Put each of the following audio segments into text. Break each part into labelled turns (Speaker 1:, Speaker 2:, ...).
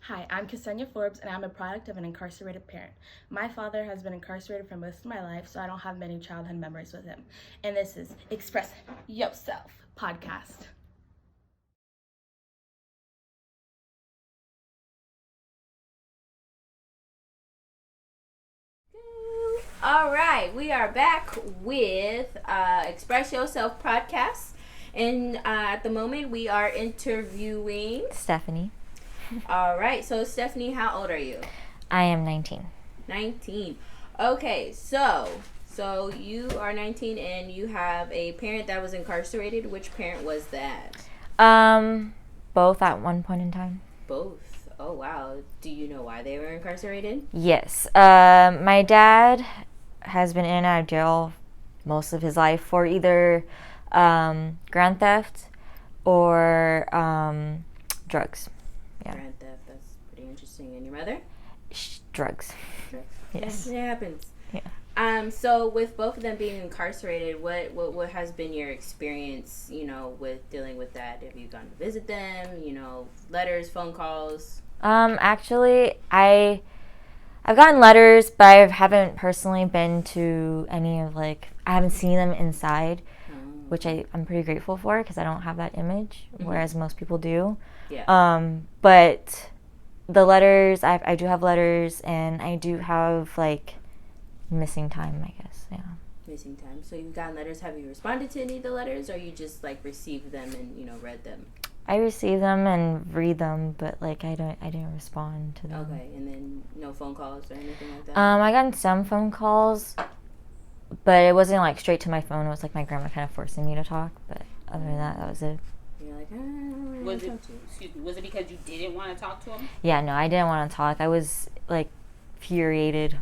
Speaker 1: Hi, I'm Ksenia Forbes, and I'm a product of an incarcerated parent. My father has been incarcerated for most of my life, so I don't have many childhood memories with him. And this is Express Yourself podcast.
Speaker 2: All right, we are back with Express Yourself podcast. And at the moment, we are interviewing
Speaker 3: Stephanie.
Speaker 2: All right, so Stephanie, how old are you?
Speaker 3: I am 19.
Speaker 2: 19. Okay, so you are 19 and you have a parent that was incarcerated. Which parent was that?
Speaker 3: Both at one point in time.
Speaker 2: Both. Oh, wow. Do you know why they were incarcerated?
Speaker 3: Yes. My dad has been in and out of jail most of his life for either grand theft or drugs.
Speaker 2: Yeah. Grand theft, that's pretty interesting. And your mother?
Speaker 3: Drugs. Yes.
Speaker 2: It happens.
Speaker 3: Yeah.
Speaker 2: So with both of them being incarcerated, what has been your experience, with dealing with that? Have you gone to visit them, letters, phone calls?
Speaker 3: Actually, I've gotten letters, but I haven't personally been to any of, I haven't seen them inside, which I'm pretty grateful for because I don't have that image, whereas most people do.
Speaker 2: Yeah.
Speaker 3: But the letters, I do have letters, and I do have, missing time, I guess, yeah.
Speaker 2: Missing time. So you've gotten letters. Have you responded to any of the letters, or you just, received them and, read them?
Speaker 3: I receive them and read them, but I didn't respond to them.
Speaker 2: Okay, and then no phone calls or anything like that?
Speaker 3: I got some phone calls, but it wasn't straight to my phone. It was my grandma kind of forcing me to talk, but other than that was it.
Speaker 2: You're like,
Speaker 4: was it because you didn't want to talk to him?
Speaker 3: Yeah, no, I didn't want to talk. I was furiated.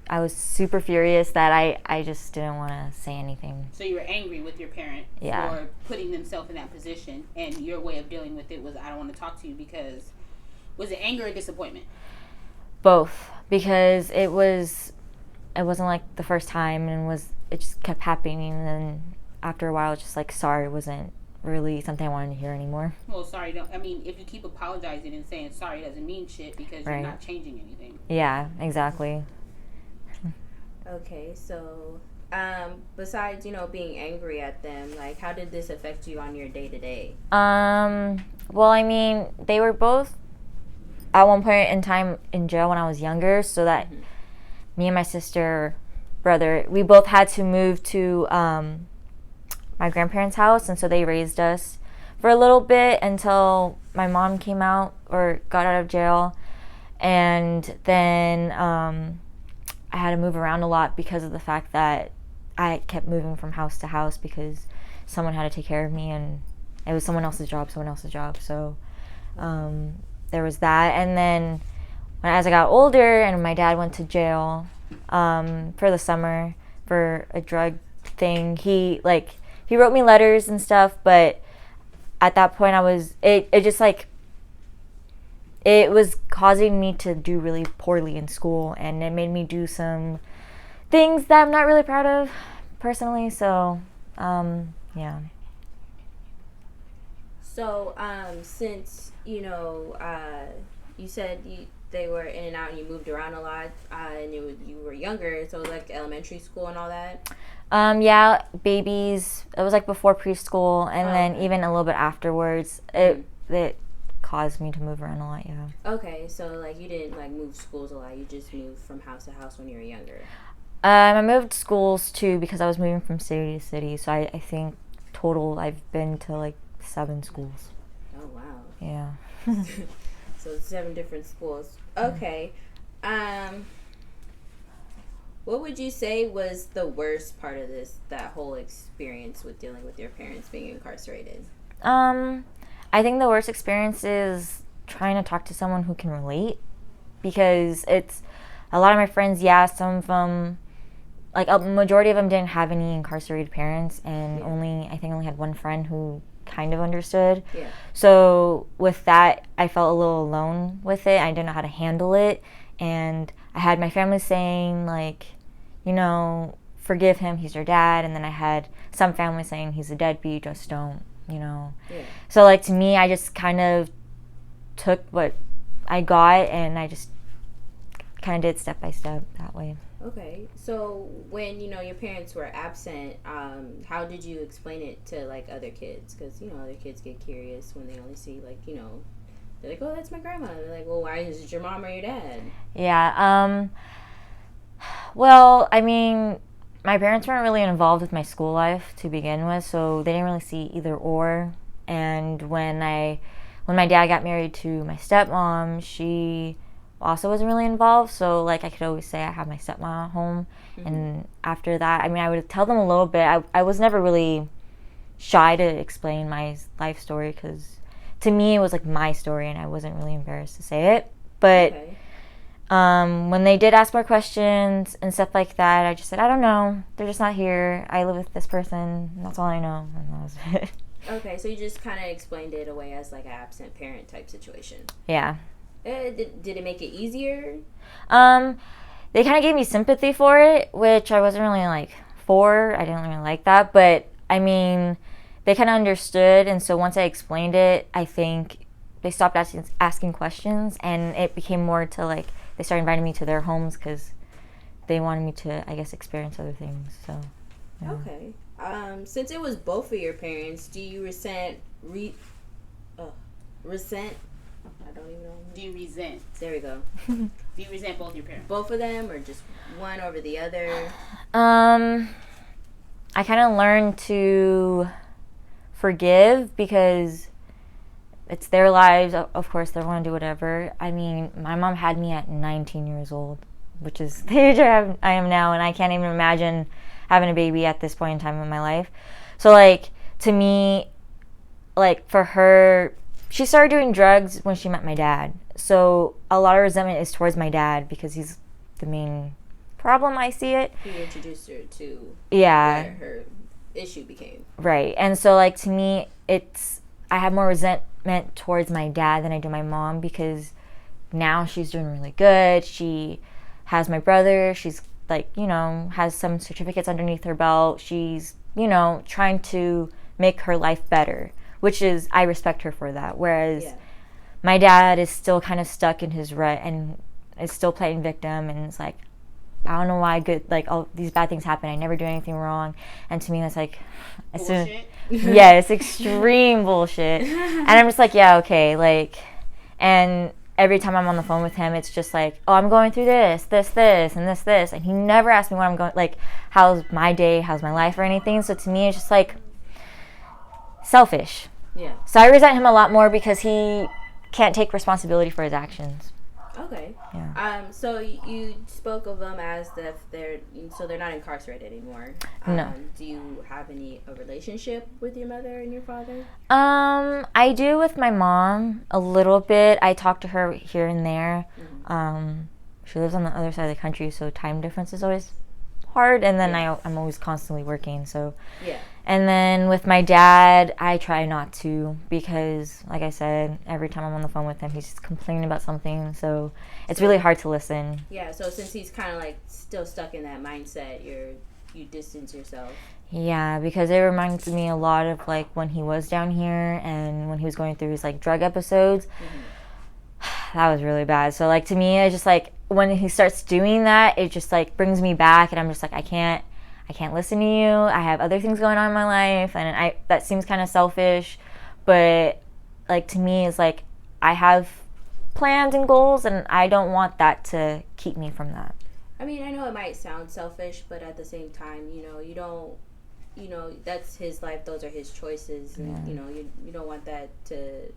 Speaker 3: I was super furious that I just didn't want to say anything.
Speaker 4: So you were angry with your parent for putting themselves in that position, and your way of dealing with it was, I don't want to talk to you because, was it anger or disappointment?
Speaker 3: Both, because it wasn't the first time, and it just kept happening, and then after a while it's just sorry wasn't really something I wanted to hear anymore.
Speaker 4: Well, sorry, if you keep apologizing and saying sorry doesn't mean shit because you're not changing anything.
Speaker 3: Yeah, exactly.
Speaker 2: Okay, so besides, being angry at them, how did this affect you on your day-to-day?
Speaker 3: Well, they were both at one point in time in jail when I was younger, so that me and my brother, we both had to move to my grandparents' house, and so they raised us for a little bit until my mom came out or got out of jail, and then I had to move around a lot because of the fact that I kept moving from house to house because someone had to take care of me, and it was someone else's job. So there was that. And then as I got older and my dad went to jail for the summer for a drug thing, he wrote me letters and stuff, but at that point it was causing me to do really poorly in school, and it made me do some things that I'm not really proud of personally, so yeah.
Speaker 2: So since you said they were in and out and you moved around a lot, and you were younger, so elementary school and all that?
Speaker 3: Yeah, babies. It was before preschool, and then even a little bit afterwards. It caused me to move around a lot, yeah.
Speaker 2: Okay, so you didn't move schools a lot. You just moved from house to house when you were younger.
Speaker 3: I moved schools too because I was moving from city to city. So I think total I've been to 7 schools.
Speaker 2: Oh wow.
Speaker 3: Yeah.
Speaker 2: So 7 different schools. Okay. What would you say was the worst part of that whole experience with dealing with your parents being incarcerated?
Speaker 3: I think the worst experience is trying to talk to someone who can relate, because it's a lot of my friends, some of them, a majority of them didn't have any incarcerated parents, and I think only had one friend who kind of understood.
Speaker 2: Yeah.
Speaker 3: So with that, I felt a little alone with it. I didn't know how to handle it, and I had my family saying forgive him, he's your dad, and then I had some family saying he's a deadbeat, just don't.
Speaker 2: Yeah.
Speaker 3: So to me, I just kind of took what I got, and I just kind of did step by step that way.
Speaker 2: Okay, so when your parents were absent, how did you explain it to like other kids? Because other kids get curious when they only see they're like, oh, that's my grandma. They're like, well, why is it your mom or your dad?
Speaker 3: Yeah. Well, I mean, my parents weren't really involved with my school life to begin with, so they didn't really see either or. And when my dad got married to my stepmom, she also wasn't really involved, so I could always say I have my stepmom at home. Mm-hmm. And after that, I mean, I would tell them a little bit. I was never really shy to explain my life story, because to me it was my story, and I wasn't really embarrassed to say it. But
Speaker 2: okay.
Speaker 3: When they did ask more questions and stuff like that, I just said, I don't know, they're just not here, I live with this person, that's all I know, and that was it.
Speaker 2: Okay, so you just kind of explained it away as an absent parent type situation.
Speaker 3: Yeah.
Speaker 2: Did it make it easier?
Speaker 3: They kind of gave me sympathy for it, which I wasn't really for. I didn't really like that, but I mean, they kind of understood, and so once I explained it, I think they stopped asking questions, and it became more to they started inviting me to their homes because they wanted me to, I guess, experience other things. So. Yeah.
Speaker 2: Okay. Since it was both of your parents, do you resent? I don't even know.
Speaker 4: Do you resent?
Speaker 2: There we go.
Speaker 4: Do you resent both your parents?
Speaker 2: Both of them, or just one over the other?
Speaker 3: I kind of learned to forgive because it's their lives. Of course, they want to do whatever. I mean, my mom had me at 19 years old, which is the age I am now, and I can't even imagine having a baby at this point in time in my life. So, to me, for her, she started doing drugs when she met my dad. So a lot of resentment is towards my dad because he's the main problem, I see it.
Speaker 2: He introduced her to
Speaker 3: where
Speaker 2: her issue became.
Speaker 3: Right. And so, to me, I have more resentment towards my dad than I do my mom, because now she's doing really good. She has my brother. She's, has some certificates underneath her belt. She's, trying to make her life better, which is, I respect her for that. Whereas my dad is still kind of stuck in his rut and is still playing victim, and it's I don't know why all these bad things happen. I never do anything wrong. And to me, that's
Speaker 4: bullshit.
Speaker 3: Yeah, it's extreme bullshit. And I'm just yeah, okay. And every time I'm on the phone with him, it's just oh, I'm going through this, and this. And he never asks me what I'm going, how's my day, how's my life, or anything. So to me, it's just selfish.
Speaker 2: Yeah.
Speaker 3: So I resent him a lot more because he can't take responsibility for his actions.
Speaker 2: Okay.
Speaker 3: Yeah.
Speaker 2: So you spoke of them as if they're not incarcerated anymore.
Speaker 3: No.
Speaker 2: Do you have a relationship with your mother and your father?
Speaker 3: I do with my mom a little bit. I talk to her here and there. Mm-hmm. She lives on the other side of the country, so time difference is always hard. And then I'm always constantly working, so.
Speaker 2: Yeah.
Speaker 3: And then with my dad, I try not to because, like I said, every time I'm on the phone with him, he's just complaining about something. So it's really hard to listen.
Speaker 2: Yeah, so since he's kind of still stuck in that mindset, you distance yourself.
Speaker 3: Yeah, because it reminds me a lot of when he was down here and when he was going through his drug episodes. Mm-hmm. That was really bad. So to me, it's just when he starts doing that, it just brings me back, and I'm just I can't listen to you. I have other things going on in my life, and that seems kind of selfish, but to me, it's I have plans and goals, and I don't want that to keep me from that.
Speaker 2: I mean, I know it might sound selfish, but at the same time, you don't, that's his life. Those are his choices, and you don't want that to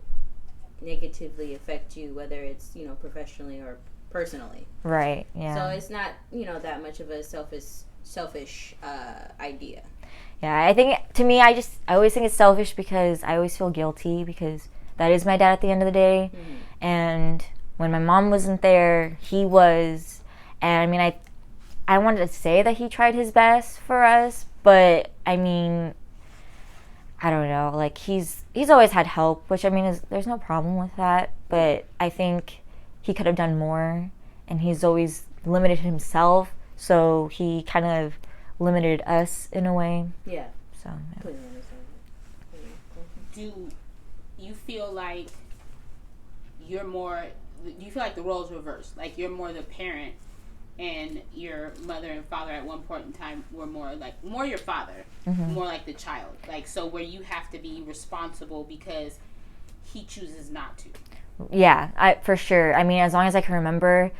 Speaker 2: negatively affect you, whether it's
Speaker 3: professionally
Speaker 2: or personally.
Speaker 3: Right. Yeah.
Speaker 2: So it's not that much of a selfish idea.
Speaker 3: Yeah, I think to me, I always think it's selfish because I always feel guilty because that is my dad at the end of the day. Mm-hmm. And when my mom wasn't there, he was. And I mean, I wanted to say that he tried his best for us, but I mean, I don't know. He's always had help, which I mean, there's no problem with that. But I think he could have done more, and he's always limited himself. So he kind of limited us in a way.
Speaker 2: Yeah.
Speaker 3: So. Yeah.
Speaker 4: Do you feel like you're more do you feel like the roles reversed? Like you're more the parent, and your mother and father at one point in time were more your father, more like the child. Like, so where you have to be responsible because he chooses not to.
Speaker 3: Yeah, for sure. I mean, as long as I can remember,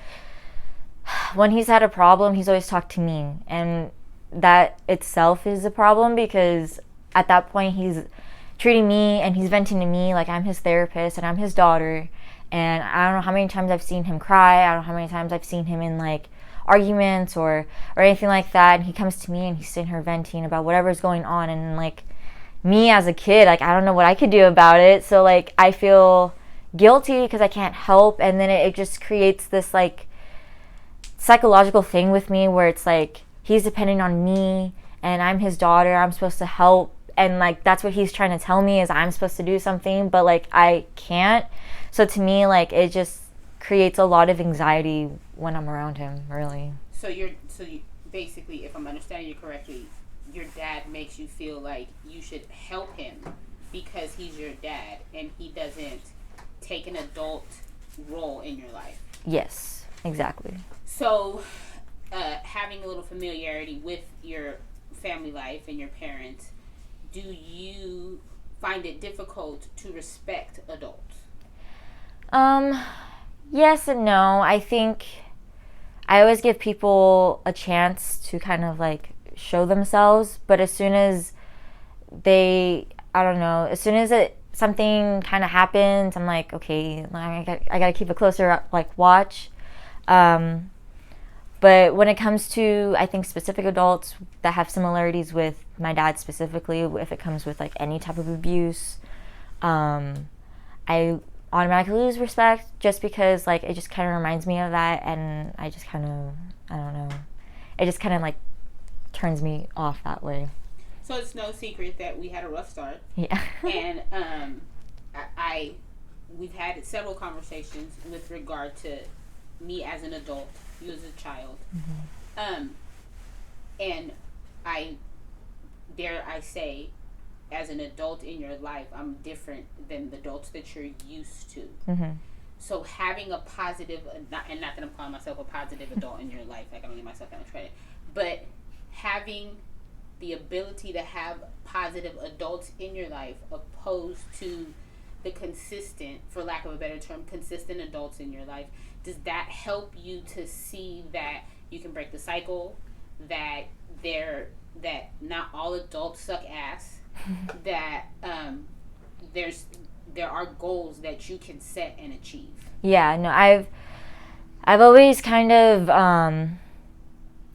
Speaker 3: when he's had a problem, he's always talked to me. And that itself is a problem because at that point he's treating me and he's venting to me like I'm his therapist and I'm his daughter. And I don't know how many times I've seen him cry. I don't know how many times I've seen him in like arguments or anything like that. And he comes to me and he's sitting here venting about whatever's going on. And like me as a kid, like I don't know what I could do about it. So like I feel guilty because I can't help. And then it just creates this like psychological thing with me where it's like he's depending on me and I'm his daughter. I'm supposed to help. And like that's what he's trying to tell me is I'm supposed to do something, but like I can't. So to me, like it just creates a lot of anxiety when I'm around him, really.
Speaker 4: So you basically, if I'm understanding you correctly, your dad makes you feel like you should help him because he's your dad and he doesn't take an adult role in your life.
Speaker 3: Yes, exactly.
Speaker 4: So having a little familiarity with your family life and your parents, do you find it difficult to respect adults?
Speaker 3: Yes and no. I think I always give people a chance to kind of like show themselves, but as soon as as soon as something kind of happens, I'm like, okay, I gotta keep a closer like watch. But when it comes to, I think, specific adults that have similarities with my dad specifically, if it comes with like any type of abuse, I automatically lose respect just because like it just kind of reminds me of that, and I just kind of, I don't know, it just kind of like turns me off that way.
Speaker 4: So it's no secret that we had a rough start.
Speaker 3: Yeah.
Speaker 4: And we've had several conversations with regard to me as an adult, you as a child. And I dare I say, as an adult in your life, I'm different than the adults that you're used to. So having a positive, and not that I'm calling myself a positive adult in your life, like I don't give myself that much credit, but having the ability to have positive adults in your life opposed to the consistent, for lack of a better term, consistent adults in your life, does that help you to see that you can break the cycle, that not all adults suck ass, that there are goals that you can set and achieve?
Speaker 3: Yeah, no, I've always kind of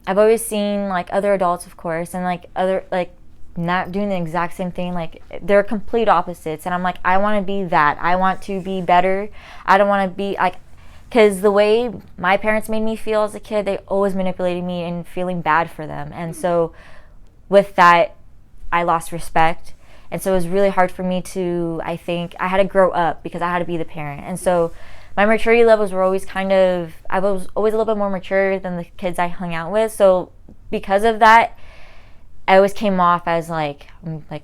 Speaker 3: I've always seen like other adults, of course, and like other like not doing the exact same thing. Like they're complete opposites, and I'm like, I want to be that. I want to be better. I don't want to be like, because the way my parents made me feel as a kid, they always manipulated me and feeling bad for them, and so with that, I lost respect. And so it was really hard for me to, I think, I had to grow up because I had to be the parent. And so my maturity levels were always I was always a little bit more mature than the kids I hung out with. So because of that, I always came off as like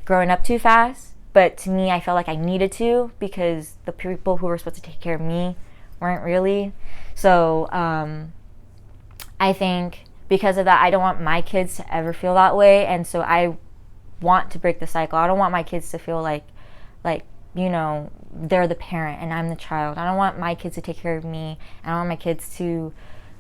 Speaker 3: growing up too fast. But to me, I felt like I needed to because the people who were supposed to take care of me weren't really. So I think because of that, I don't want my kids to ever feel that way. And so I want to break the cycle. I don't want my kids to feel like you know, they're the parent and I'm the child. I don't want my kids to take care of me. I don't want my kids to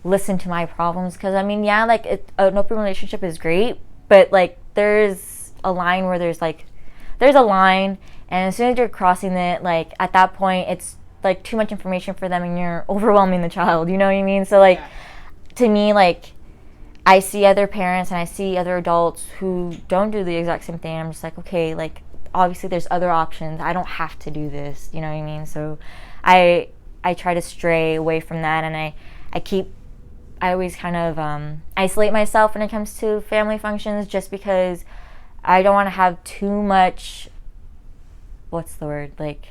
Speaker 3: listen to my problems, because I mean, yeah, like an open relationship is great, but like there's a line where there's a line, and as soon as you're crossing it, like at that point it's like too much information for them and you're overwhelming the child, you know what I mean? So like to me, like I see other parents and I see other adults who don't do the exact same thing. I'm just like, okay, like obviously there's other options. I don't have to do this, you know what I mean? So I try to stray away from that, and I always kind of isolate myself when it comes to family functions, just because I don't want to have too much, what's the word, like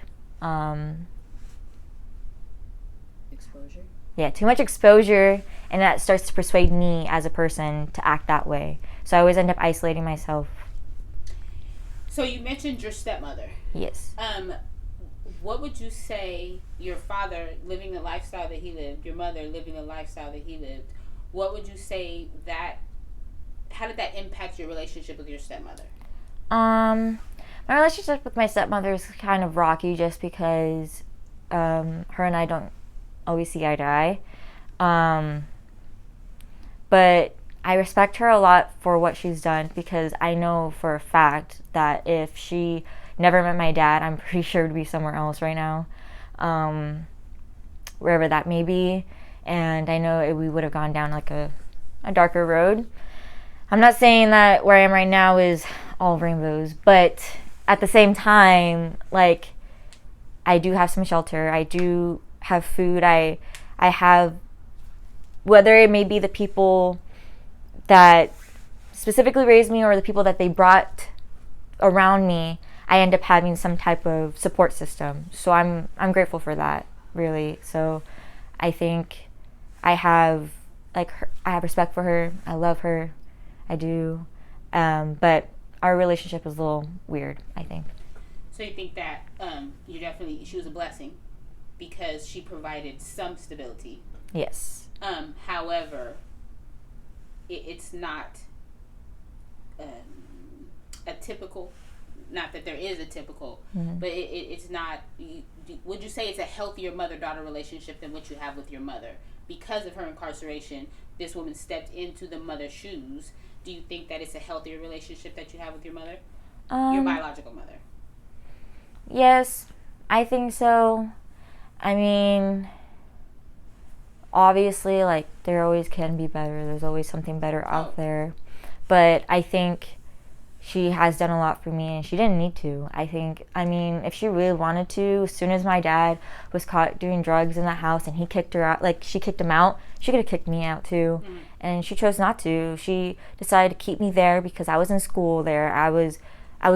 Speaker 2: Exposure?
Speaker 3: Yeah, too much exposure, and that starts to persuade me as a person to act that way. So I always end up isolating myself.
Speaker 4: So you mentioned your stepmother.
Speaker 3: Yes.
Speaker 4: what would you say your father living the lifestyle that he lived, your mother living the lifestyle that he lived, what would you say that, how did that impact your relationship with your stepmother?
Speaker 3: My relationship with my stepmother is kind of rocky just because her and I don't always see eye to eye. But I respect her a lot for what she's done, because I know for a fact that if she never met my dad, I'm pretty sure would be somewhere else right now, wherever that may be. And I know we would have gone down like a darker road. I'm not saying that where I am right now is all rainbows, but at the same time, like, I do have some shelter. I do have food. I have, whether it may be the people that specifically raised me or the people that they brought around me, I end up having some type of support system. So I'm grateful for that, really. So I think I have, like, I have respect for her. I love her. I do. But our relationship is a little weird, I think.
Speaker 4: So you think that she was a blessing because she provided some stability.
Speaker 3: Yes.
Speaker 4: However, it's not a typical, not that there is a typical, but it's not, would you say it's a healthier mother-daughter relationship than what you have with your mother? Because of her incarceration, this woman stepped into the mother's shoes. Do you think that it's a healthier relationship that you have with your mother? Your biological mother?
Speaker 3: Yes, I think so. I mean, obviously, like, there always can be better. There's always something better out there. But I think she has done a lot for me, and she didn't need to. I mean, if she really wanted to, as soon as my dad was caught doing drugs in the house and he kicked her out, like, she kicked him out, she could have kicked me out too. And she chose not to. She decided to keep me there because I was in school there. I was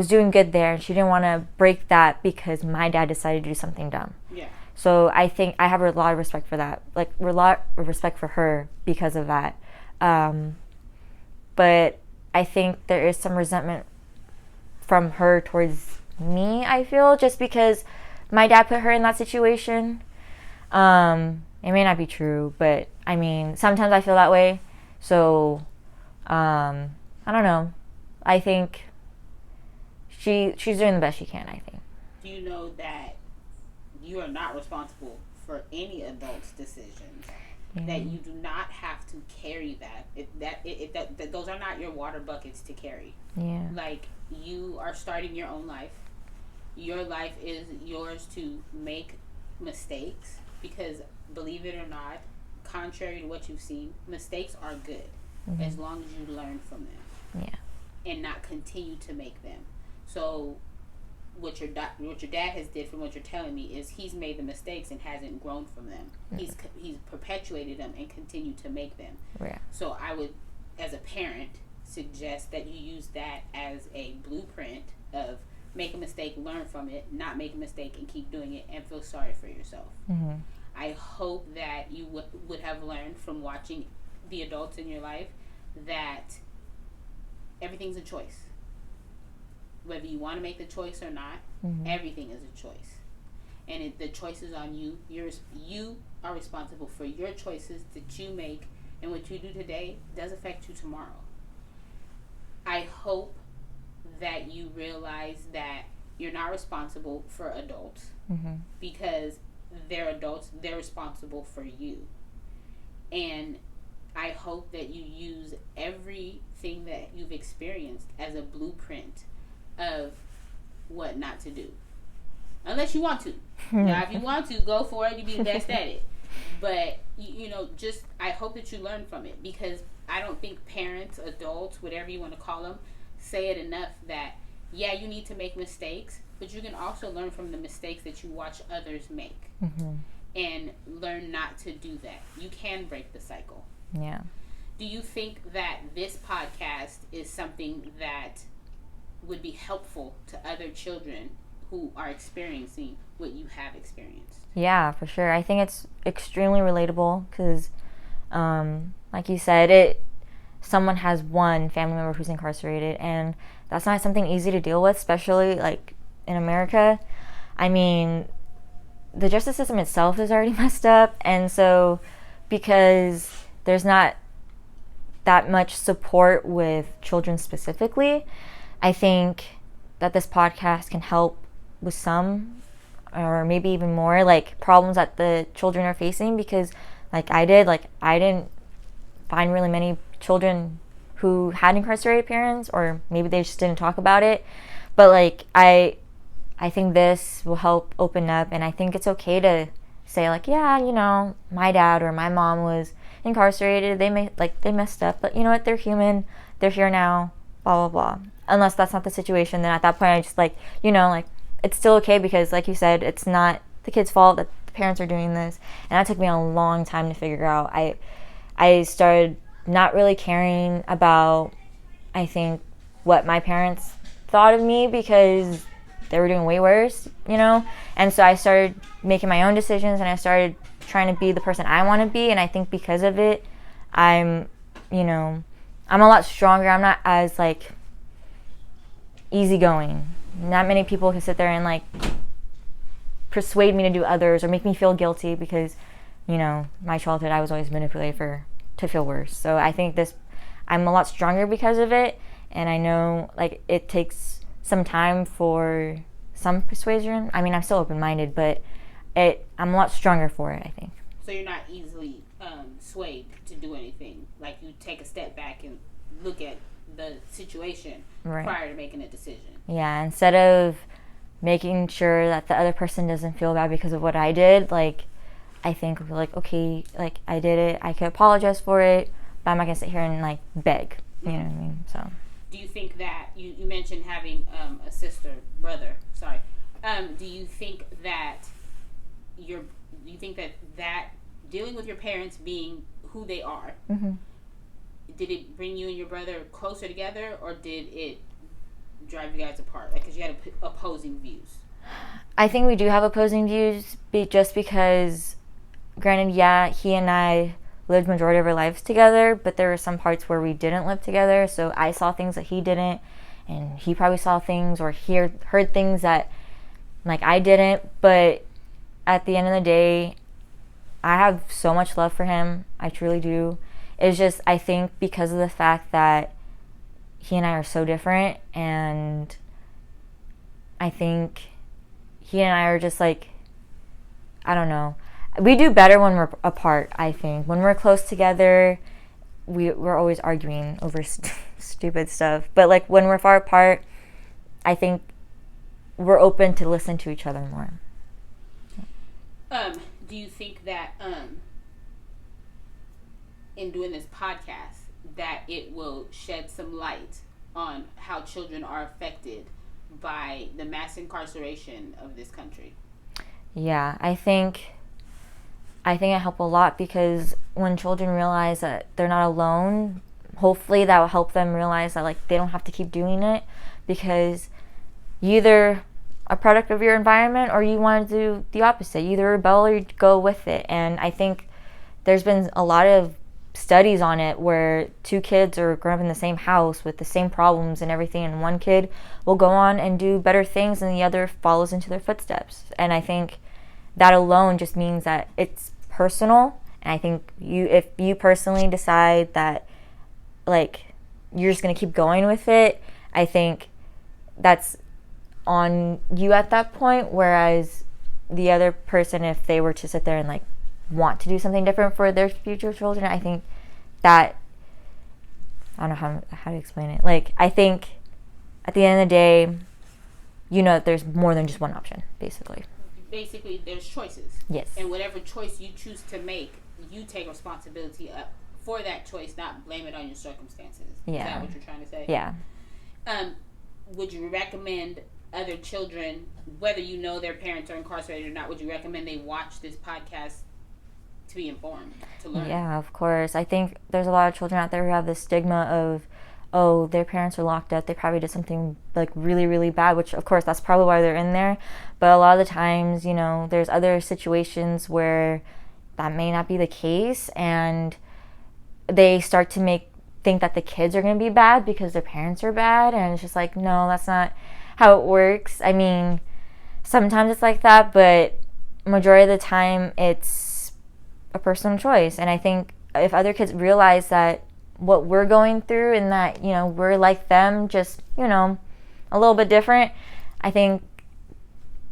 Speaker 3: doing good there, and she didn't want to break that because my dad decided to do something dumb.
Speaker 4: Yeah.
Speaker 3: So I think I have a lot of respect for that. Like, a lot of respect for her because of that. But I think there is some resentment from her towards me, I feel, just because my dad put her in that situation. It may not be true, but I mean, sometimes I feel that way. So, I don't know. I think she's doing the best she can, I think.
Speaker 4: Do you know that you are not responsible for any adult's decisions? That you do not have to carry that. Those are not your water buckets to carry.
Speaker 3: Yeah.
Speaker 4: Like, you are starting your own life. Your life is yours to make mistakes, because, believe it or not, contrary to what you've seen, mistakes are good as long as you learn from them.
Speaker 3: Yeah.
Speaker 4: And not continue to make them. So what your dad has did, from what you're telling me, is he's made the mistakes and hasn't grown from them. He's perpetuated them and continued to make them.
Speaker 3: Yeah.
Speaker 4: So I would, as a parent, suggest that you use that as a blueprint of make a mistake, learn from it, not make a mistake and keep doing it, and feel sorry for yourself. I hope that you would have learned from watching the adults in your life that everything's a choice. Whether you want to make the choice or not, everything is a choice. And the choice is on you. You are responsible for your choices that you make, and what you do today does affect you tomorrow. I hope that you realize that you're not responsible for adults, because they're adults, they're responsible for you. And I hope that you use everything that you've experienced as a blueprint of what not to do. Unless you want to. Now, if you want to, go for it. You be the best at it. But, just, I hope that you learn from it, because I don't think parents, adults, whatever you want to call them, say it enough that, yeah, you need to make mistakes, but you can also learn from the mistakes that you watch others make. And learn not to do that. You can break the cycle.
Speaker 3: Yeah.
Speaker 4: Do you think that this podcast is something that would be helpful to other children who are experiencing what you have experienced?
Speaker 3: Yeah, for sure. I think it's extremely relatable because, like you said, someone has one family member who's incarcerated, and that's not something easy to deal with, especially like in America. I mean, the justice system itself is already messed up, and so because there's not that much support with children specifically, I think that this podcast can help with some, or maybe even more, like problems that the children are facing, because like I didn't find really many children who had incarcerated parents, or maybe they just didn't talk about it. But like I think this will help open up, and I think it's okay to say like, yeah, you know, my dad or my mom was incarcerated, they messed up, but you know what, they're human, they're here now, blah blah blah. Unless that's not the situation, then at that point I just like, you know, like it's still okay, because like you said, it's not the kid's fault that the parents are doing this. And that took me a long time to figure out. I started not really caring about, I think, what my parents thought of me, because they were doing way worse, you know? And so I started making my own decisions, and I started trying to be the person I want to be. And I think because of it, I'm a lot stronger. I'm not as like easygoing. Not many people can sit there and like persuade me to do others or make me feel guilty, because, you know, my childhood, I was always manipulated to feel worse. So I think I'm a lot stronger because of it. And I know like it takes some time for some persuasion. I mean, I'm still open-minded, but I'm a lot stronger for it, I think.
Speaker 4: So you're not easily swayed to do anything. Like you take a step back and look at the situation prior to making a decision.
Speaker 3: Yeah, instead of making sure that the other person doesn't feel bad because of what I did, like I think like, okay, like I did it, I could apologize for it, but I'm not gonna sit here and like beg. You know what I mean? So.
Speaker 4: Do you think that you mentioned having a brother? Sorry. Do you think that that dealing with your parents being who they are,
Speaker 3: mm-hmm.
Speaker 4: did it bring you and your brother closer together, or did it drive you guys apart? Like, because you had opposing views.
Speaker 3: I think we do have opposing views, just because, granted, yeah, he and I lived majority of our lives together, but there were some parts where we didn't live together. So I saw things that he didn't, and he probably saw things or heard things that like I didn't. But at the end of the day, I have so much love for him. I truly do. It's just, I think because of the fact that he and I are so different, and I think he and I are just like, I don't know. We do better when we're apart, I think. When we're close together, we're always arguing over stupid stuff. But like when we're far apart, I think we're open to listen to each other more.
Speaker 4: Do you think that in doing this podcast that it will shed some light on how children are affected by the mass incarceration of this country?
Speaker 3: Yeah, I think it helped a lot, because when children realize that they're not alone, hopefully that will help them realize that like they don't have to keep doing it, because you either a product of your environment or you want to do the opposite. You either rebel or you go with it. And I think there's been a lot of studies on it where two kids are growing up in the same house with the same problems and everything, and one kid will go on and do better things and the other follows into their footsteps. And I think that alone just means that it's personal. And I think if you personally decide that like you're just going to keep going with it, I think that's on you at that point. Whereas the other person, if they were to sit there and like want to do something different for their future children, I think that, I don't know how to explain it. Like, I think at the end of the day, you know that there's more than just one option, basically.
Speaker 4: Basically, there's choices.
Speaker 3: Yes.
Speaker 4: And whatever choice you choose to make, you take responsibility for that choice, not blame it on your circumstances.
Speaker 3: Yeah.
Speaker 4: Is that what you're trying to say?
Speaker 3: Yeah.
Speaker 4: Would you recommend other children, whether you know their parents are incarcerated or not, would you recommend they watch this podcast to be informed, to learn?
Speaker 3: Yeah, of course. I think there's a lot of children out there who have this stigma of, oh, their parents are locked up, they probably did something like really, really bad, which of course that's probably why they're in there. But a lot of the times, you know, there's other situations where that may not be the case, and they start to think that the kids are going to be bad because their parents are bad, and it's just like, no, that's not how it works. I mean, sometimes it's like that, but majority of the time it's a personal choice. And I think if other kids realize that what we're going through and that, you know, we're like them, just, you know, a little bit different, I think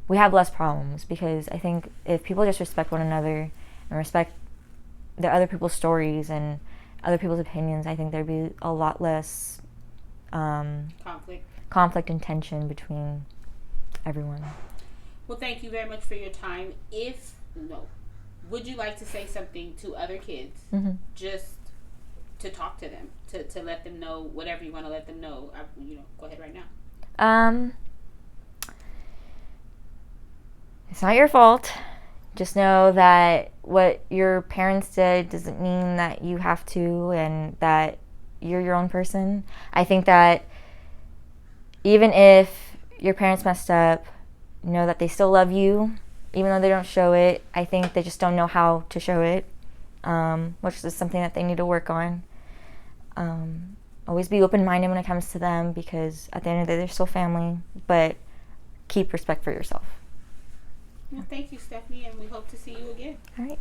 Speaker 3: we have less problems. Because I think if people just respect one another and respect the other people's stories and other people's opinions, I think there'd be a lot less conflict and tension between everyone.
Speaker 4: Well, thank you very much for your time. Would you like to say something to other kids?
Speaker 3: Mm-hmm.
Speaker 4: Just to talk to them, to let them know whatever you want to let them know. Go ahead right now.
Speaker 3: It's not your fault. Just know that what your parents did doesn't mean that you have to, and that you're your own person. I think that even if your parents messed up, know that they still love you, even though they don't show it. I think they just don't know how to show it, which is something that they need to work on. Always be open-minded when it comes to them, because at the end of the day, they're still family, but keep respect for yourself.
Speaker 4: Well, thank you, Stephanie, and we hope to see you again.
Speaker 3: All right.